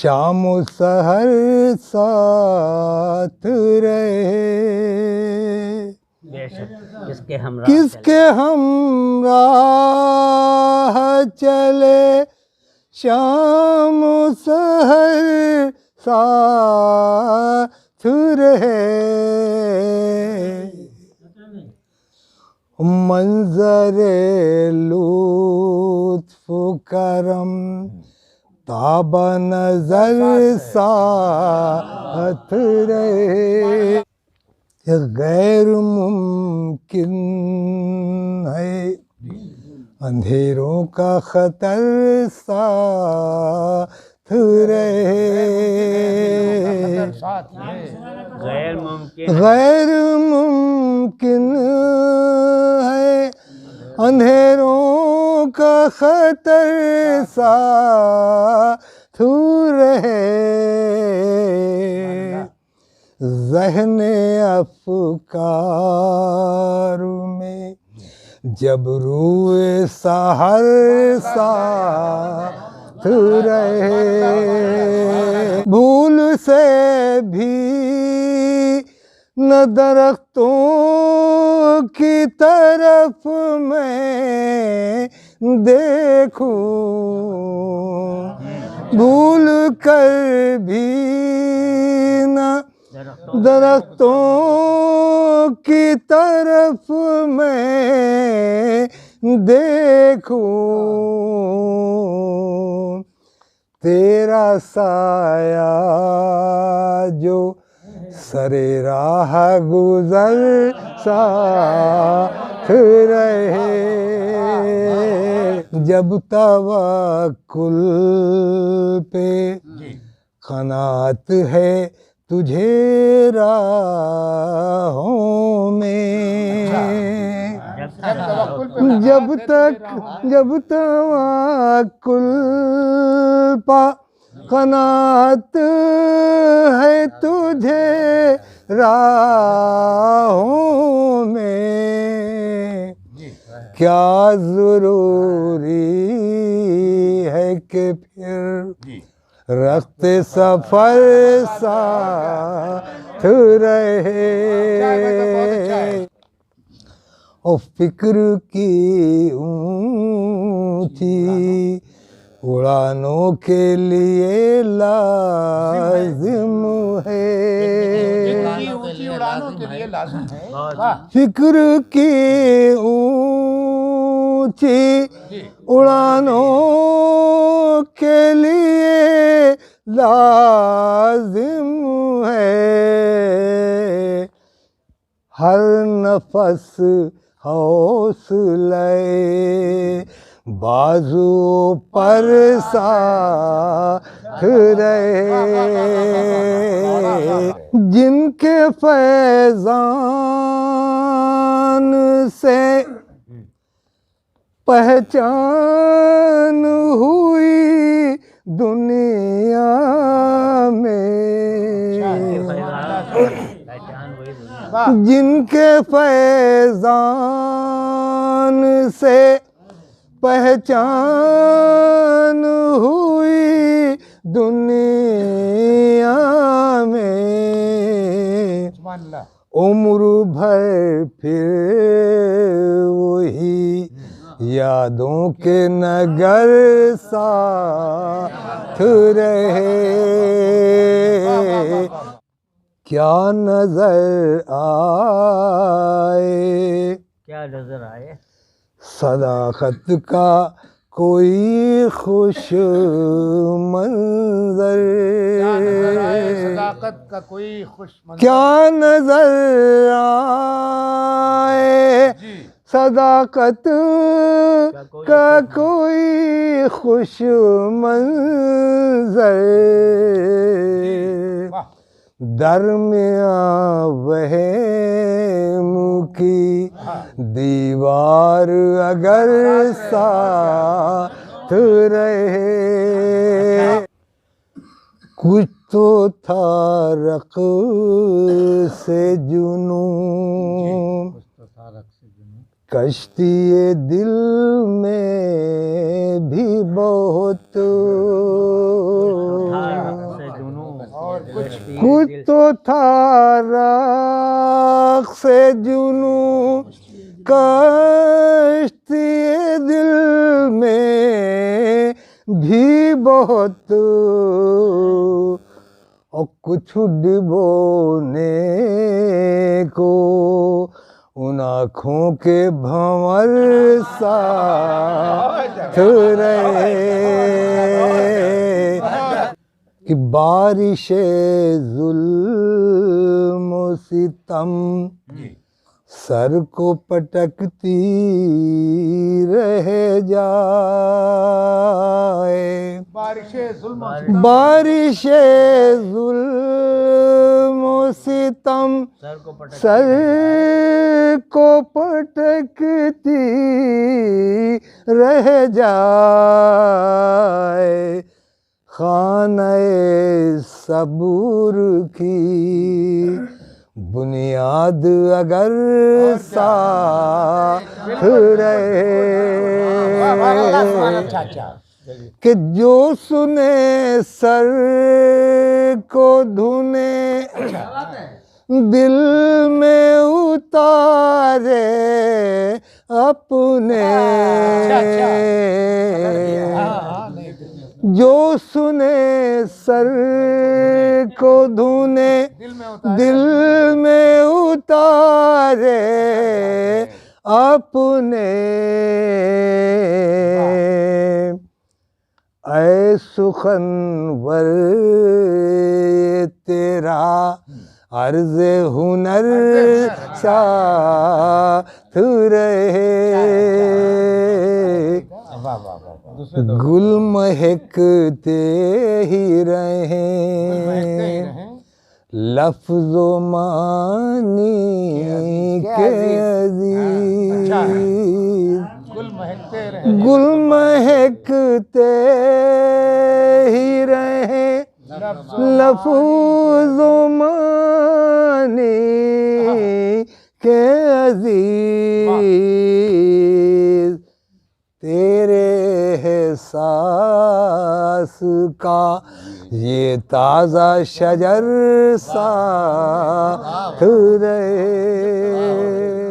शाम सहर साथ रहे, किसके हम राह चले, शाम सहर साथ रहे। मंजरे लुत्फ करम ताबा नजर साथ रहे। ये गैर मुमकिन है अंधेरों का खतर साथ रहे। गैर मुमकिन है अंधेरों का खतर साथ रहे। ज़हने अफ़कार में जब रूए सहर साथ रहे। भूल से भी न दरख्तों की तरफ मैं देखूं, भूल कर भी न दरख्तों की तरफ मैं देखूं। तेरा साया जो सरे राह गुजर साथ रहे। जब तवक्कुल पे क़नाअत है तुझे राहों में, जब तवक्कुल पा क़नाअत है तुझे राहों में। क्या ज़रूरी है कि फिर रास्ते सफर साथ रहे। और फिक्र की ऊंची उड़ानों के लिए लाजिम है, फिक्र की ऊंची उड़ानों के लिए लाजिम है। हर नफस हौसले बाजू पर साथ रहे। जिनके फैज़ान से पहचान हुई दुनिया में, जिनके फैज़ान से पहचान हुई दुनिया में। उम्र भर फिर वही यादों के नगर साथ रहे। क्या नजर आए सदाकत का कोई खुश मंजर, सदाकत का कोई खुश मंजर। क्या नजर आए सदाकत का कोई खुश मंजर। दरमियाँ वहम की दीवार अगर साथ रहे। कुछ तो था रक़ से जुनून कश्ती दिल में भी बहुत कुछ तो था राख से जुनू कश्ती दिल में भी बहुत और कुछ डिबोने को उन आँखों के भंवर साथ रहे कि बारिशे जुल्म सितम सर को पटकती रह जाए। बारिशे जुल्म सितम सर को पटकती रह जाए। खाने सबूर की बुनियाद अगर साथ रहे कि जो सुने सर को धुने दिल में उतारे अपने। जो सुने सर को धुने दिल में उतारे अपने। ऐ सुखनवर तेरा अर्ज़ हुनर साथ रहे। गुल महकते ही रहे लफ्ज़ो मानी के अज़ीज़। गुल महकते ही रहे लफ्ज़ो मानी के अज़ीज़। तेरे एहसास का ये ताज़ा शजर साथ रहे।